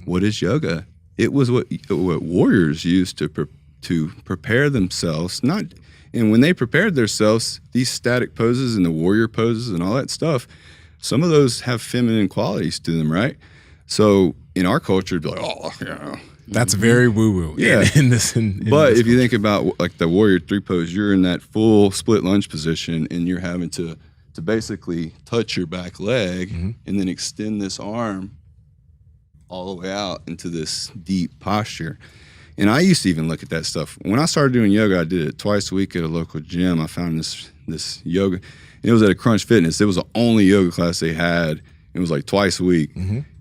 what is yoga? It was what warriors used to prepare themselves. And when they prepared themselves, these static poses and the warrior poses and all that stuff, some of those have feminine qualities to them, right? So in our culture, it'd be like, oh, yeah. That's very woo-woo. Yeah. But if you think about like the warrior 3 pose, you're in that full split lunge position and you're having to basically touch your back leg and then extend this arm all the way out into this deep posture. And I used to even look at that stuff. When I started doing yoga, I did it twice a week at a local gym. I found this yoga, and it was at a Crunch Fitness. It was the only yoga class they had. It was like twice a week.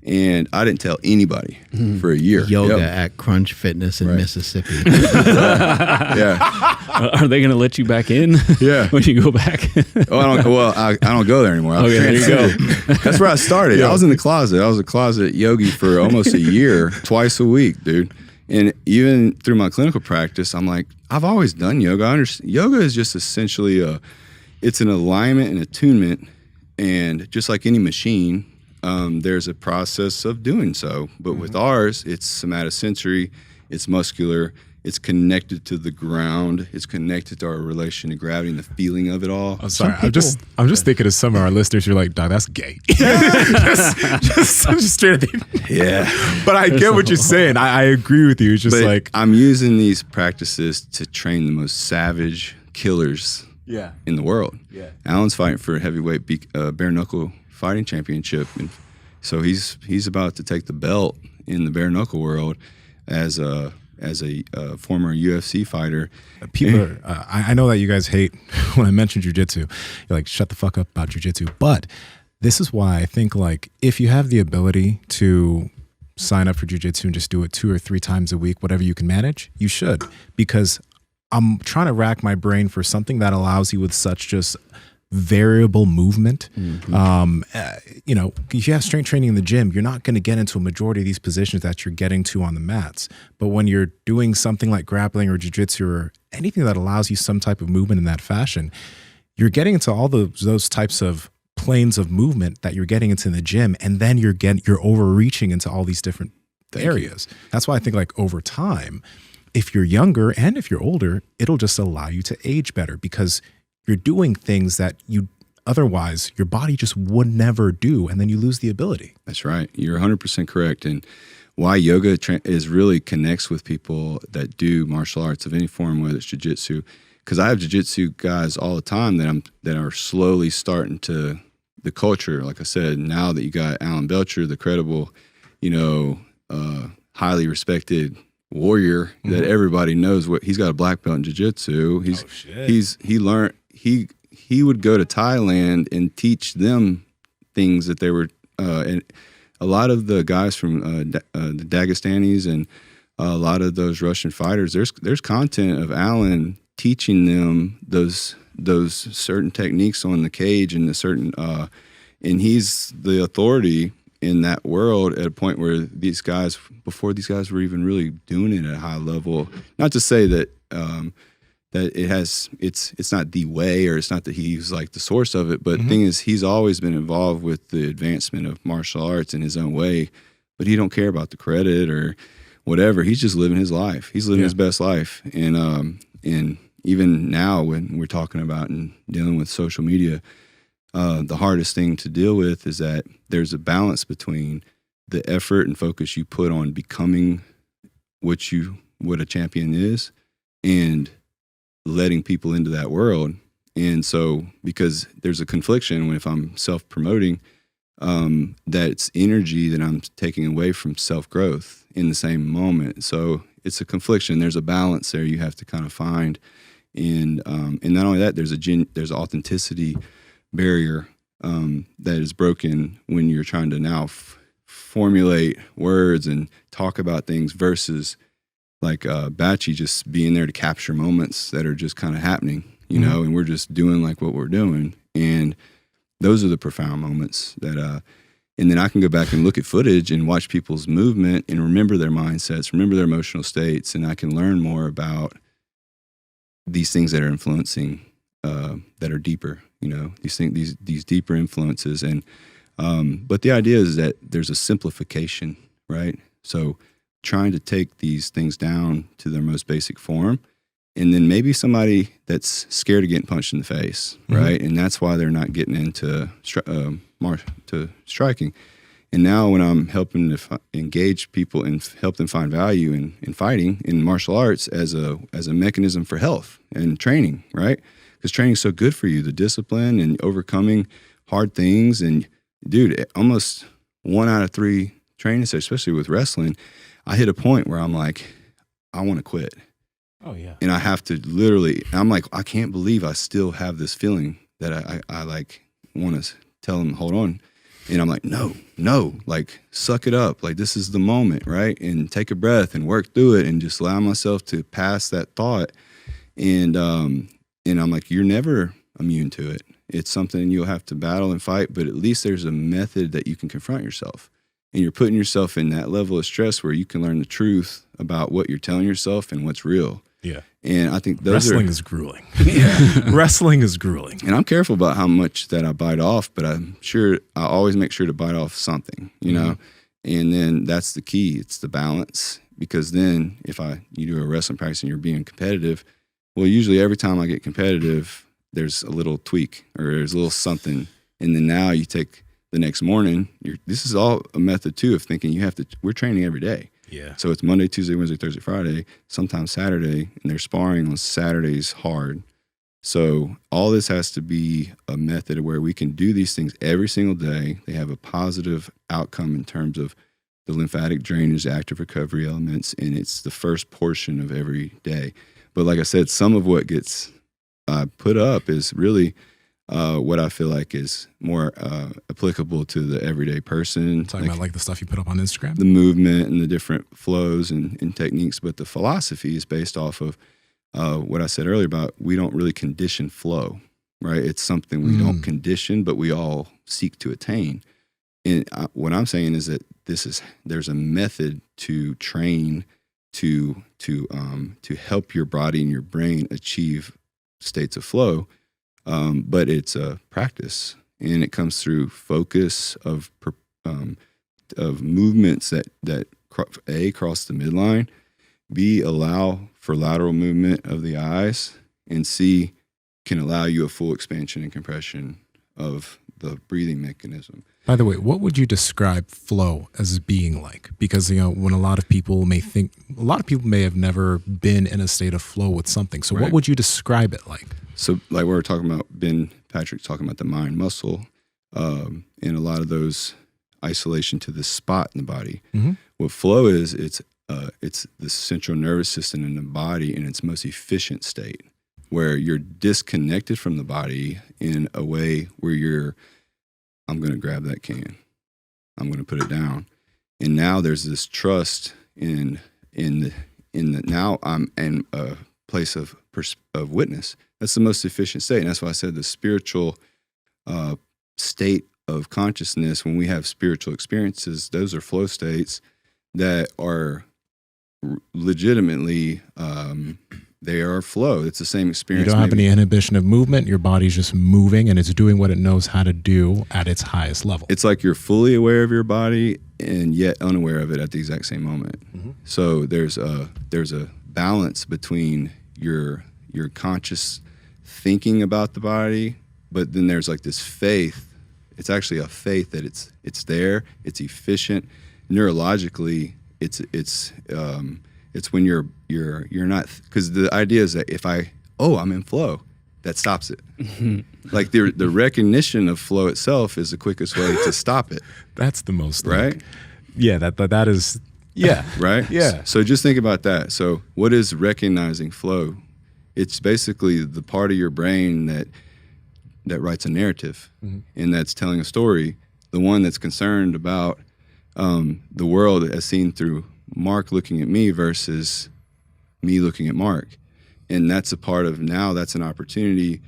And I didn't tell anybody for a year. Yoga at Crunch Fitness in Mississippi. Yeah. Are they going to let you back in? Yeah. When you go back? I don't go there anymore. Okay, there you go. That's where I started. I was in the closet. I was a closet yogi for almost a year, twice a week, dude. And even through my clinical practice, I'm like, I've always done yoga. I understand. Yoga is just essentially it's an alignment and attunement. And just like any machine, there's a process of doing so. But with ours, it's somatosensory, it's muscular, it's connected to the ground, it's connected to our relation to gravity and the feeling of it all. I'm sorry. I'm just thinking of some of our listeners. You're like, dog, that's gay. just straight at Yeah. But I get what you're saying. I agree with you. It's just like I'm using these practices to train the most savage killers in the world. Yeah. Alan's fighting for a heavyweight bare knuckle fighting championship, and so he's about to take the belt in the bare knuckle world as a former UFC fighter. People I know that you guys hate when I mention jiu-jitsu. You're like, shut the fuck up about jiu-jitsu. But this is why I think, like, if you have the ability to sign up for jiu-jitsu and just do it 2 or 3 times a week, whatever you can manage, you should. Because I'm trying to rack my brain for something that allows you with such just variable movement. You know, if you have strength training in the gym, you're not going to get into a majority of these positions that you're getting to on the mats. But when you're doing something like grappling or jiu-jitsu or anything that allows you some type of movement in that fashion, you're getting into all those types of planes of movement that you're getting into in the gym, and then you're overreaching into all these different areas. That's why I think, like, over time, if you're younger and if you're older, it'll just allow you to age better because you're doing things that otherwise your body just would never do, and then you lose the ability. That's right. You're 100% correct. And why yoga is really connects with people that do martial arts of any form, whether it's jiu-jitsu, because I have jiu-jitsu guys all the time that are slowly starting to the culture. Like I said, now that you got Alan Belcher, the credible, highly respected warrior that everybody knows what he's got a black belt in jiu-jitsu. He would go to Thailand and teach them things that they were and a lot of the guys from the Dagestanis and a lot of those Russian fighters, there's content of Alan teaching them those certain techniques on the cage and the certain and he's the authority in that world at a point where before these guys were even really doing it at a high level. Not to say that that it's not the way, or it's not that he's like the source of it, but the thing is, he's always been involved with the advancement of martial arts in his own way, but he don't care about the credit or whatever. He's just living his life. He's living his best life. And even now when we're talking about and dealing with social media, the hardest thing to deal with is that there's a balance between the effort and focus you put on becoming what a champion is and letting people into that world. And so, because there's a confliction if I'm self-promoting, that's energy that I'm taking away from self-growth in the same moment. So it's a confliction. There's a balance there you have to kind of find. And not only that, there's an authenticity barrier that is broken when you're trying to now formulate words and talk about things versus like Bachi just being there to capture moments that are just kind of happening, know, and we're just doing like what we're doing. And those are the profound moments that, and then I can go back and look at footage and watch people's movement and remember their mindsets, remember their emotional states, and I can learn more about these things that are influencing, that are deeper, these deeper influences. And, but the idea is that there's a simplification, right? So trying to take these things down to their most basic form. And then maybe somebody that's scared of getting punched in the face, right? And that's why they're not getting into to striking. And now when I'm helping to engage people and help them find value in fighting in martial arts as a mechanism for health and training, right? Because training is so good for you, the discipline and overcoming hard things. And dude, almost 1 out of 3 training sessions, especially with wrestling, I hit a point where I'm like, I want to quit. Oh yeah. And I have to literally, I'm like, I can't believe I still have this feeling that I like want to tell them, hold on. And I'm like, no, like suck it up. Like this is the moment, right? And take a breath and work through it and just allow myself to pass that thought. And I'm like, you're never immune to it. It's something you'll have to battle and fight, but at least there's a method that you can confront yourself. And you're putting yourself in that level of stress where you can learn the truth about what you're telling yourself and what's real. Yeah. And I think wrestling is grueling. Yeah. Wrestling is grueling. And I'm careful about how much that I bite off, but I'm sure I always make sure to bite off something, you know? And then that's the key. It's the balance. Because then if you do a wrestling practice and you're being competitive, well, usually every time I get competitive, there's a little tweak or there's a little something. And then now you take the next morning, this is all a method too of thinking we're training every day. Yeah. So it's Monday, Tuesday, Wednesday, Thursday, Friday, sometimes Saturday, and they're sparring on Saturdays hard. So all this has to be a method where we can do these things every single day. They have a positive outcome in terms of the lymphatic drainage, active recovery elements, and it's the first portion of every day. But like I said, some of what gets put up is really what I feel like is more applicable to the everyday person. Talking about like the stuff you put up on Instagram? The movement and the different flows and techniques. But the philosophy is based off of what I said earlier about we don't really condition flow, right? It's something we don't condition, but we all seek to attain. And what I'm saying is that there's a method to train to help your body and your brain achieve states of flow. But it's a practice, and it comes through focus of movements that A, cross the midline, B, allow for lateral movement of the eyes, and C, can allow you a full expansion and compression of the breathing mechanism. By the way, what would you describe flow as being like? Because, when a lot of people may have never been in a state of flow with something. So what would you describe it like? So like we were talking about, Patrick's talking about the mind muscle, and a lot of those isolation to this spot in the body. Mm-hmm. What flow is, it's the central nervous system in the body in its most efficient state, where you're disconnected from the body in a way where I'm going to grab that can, I'm going to put it down, and now there's this trust in now I'm in a place of witness. That's the most efficient state. And that's why I said the spiritual state of consciousness, when we have spiritual experiences, those are flow states that are legitimately, they are flow. It's the same experience. You don't have any inhibition of movement. Your body's just moving and it's doing what it knows how to do at its highest level. It's like you're fully aware of your body and yet unaware of it at the exact same moment. Mm-hmm. So there's a balance between your conscious thinking about the body, but then there's like this faith. It's actually a faith that it's there, it's efficient. Neurologically, it's when you're not, because the idea is that if I'm in flow, that stops it. Like the recognition of flow itself is the quickest way to stop it. That's the most, right? Yeah, that is, yeah. Right? Yeah. So just think about that. So what is recognizing flow? It's basically the part of your brain that writes a narrative, and that's telling a story, the one that's concerned about the world as seen through Mark looking at me versus me looking at Mark. And that's a part of, now that's an opportunity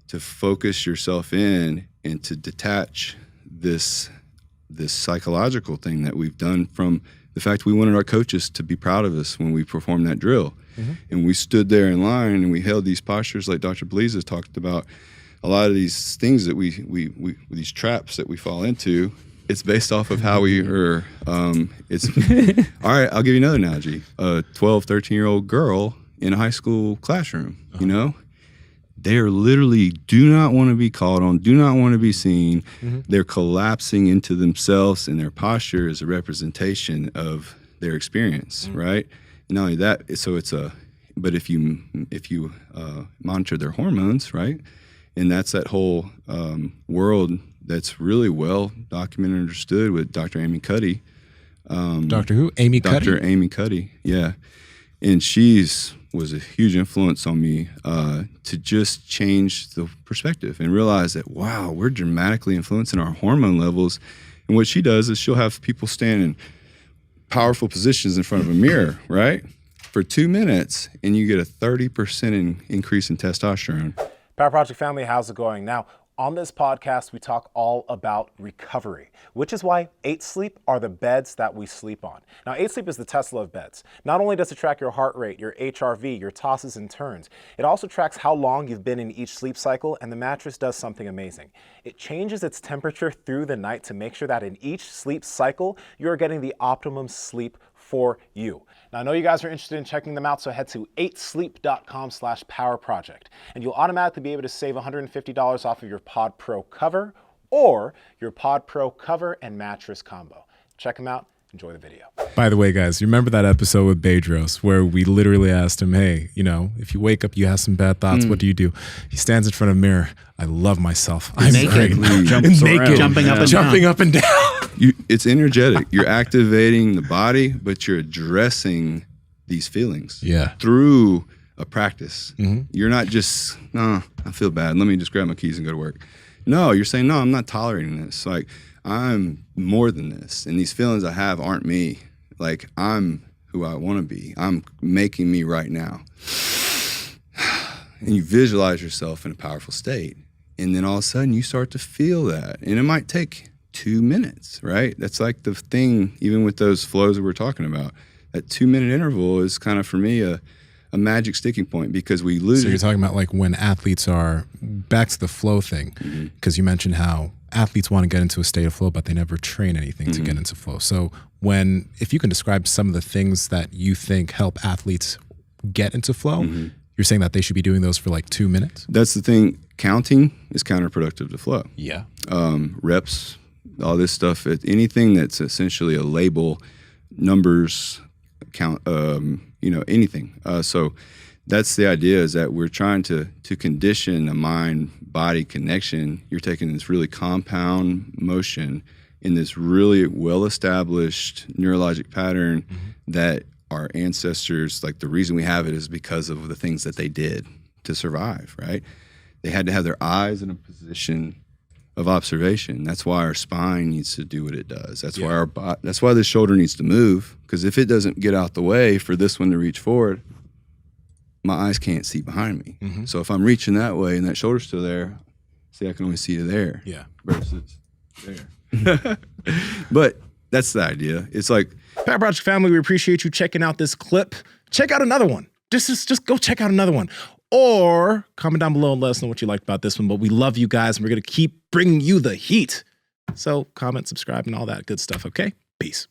to focus yourself in and to detach this psychological thing that we've done from the fact we wanted our coaches to be proud of us when we performed that drill. Mm-hmm. And we stood there in line and we held these postures like Dr. Beliza talked about. A lot of these things that we these traps that we fall into, it's based off of how we are. It's all right. I'll give you another analogy. A 12, 13-year-old girl in a high school classroom. You know, they are literally do not want to be called on, do not want to be seen. They're collapsing into themselves, and their posture is a representation of their experience, right? And not only that, so it's a. But if you monitor their hormones, right, and that's that whole world that's really well documented and understood with Dr. Amy Cuddy. Dr. who? Amy Cuddy? Dr. Amy Cuddy, yeah. And was a huge influence on me to just change the perspective and realize that, wow, we're dramatically influencing our hormone levels. And what she does is she'll have people stand in powerful positions in front of a mirror, right, for 2 minutes, and you get a 30% increase in testosterone. Power Project family, how's it going? Now, on this podcast, we talk all about recovery, which is why 8 Sleep are the beds that we sleep on. Now, 8 Sleep is the Tesla of beds. Not only does it track your heart rate, your HRV, your tosses and turns, it also tracks how long you've been in each sleep cycle, and the mattress does something amazing. It changes its temperature through the night to make sure that in each sleep cycle, you're getting the optimum sleep for you. Now, I know you guys are interested in checking them out, so head to 8sleep.com/powerproject, and you'll automatically be able to save $150 off of your Pod Pro cover or your Pod Pro cover and mattress combo. Check them out. Enjoy the video. By the way, guys, you remember that episode with Bedros where we literally asked him, hey, you know, if you wake up, you have some bad thoughts, what do you do? He stands in front of a mirror. I love myself. I'm Naked. great. Jumps Naked. around. Jumping up and down. up and down. It's energetic. You're activating the body, but you're addressing these feelings through a practice. You're not just, I feel bad. Let me just grab my keys and go to work. No, you're saying, no, I'm not tolerating this. Like, I'm more than this. And these feelings I have aren't me. Like, I'm who I want to be. I'm making me right now. And you visualize yourself in a powerful state. And then all of a sudden you start to feel that. And it might take 2 minutes, right? That's like the thing, even with those flows that we're talking about. That 2-minute interval is kind of, for me, a magic sticking point, because we lose. So you're talking about like when athletes are back to the flow thing, because you mentioned how athletes want to get into a state of flow, but they never train anything to get into flow. So if you can describe some of the things that you think help athletes get into flow, you're saying that they should be doing those for like 2 minutes? That's the thing. Counting is counterproductive to flow. Yeah. Reps, all this stuff, anything that's essentially a label, numbers, count, anything. So that's the idea, is that we're trying to condition a mind-body connection. You're taking this really compound motion in this really well-established neurologic pattern that our ancestors, like, the reason we have it is because of the things that they did to survive, right? They had to have their eyes in a position of observation. That's why our spine needs to do what it does. That's why that's why the shoulder needs to move, because if it doesn't get out the way for this one to reach forward, my eyes can't see behind me. So if I'm reaching that way and that shoulder's still there, see, I can only see you there. Yeah. Versus there. But that's the idea. It's like, Power Project family, we appreciate you checking out this clip. Check out another one. Just go check out another one. Or comment down below and let us know what you liked about this one. But we love you guys, and we're going to keep bringing you the heat. So comment, subscribe, and all that good stuff, okay? Peace.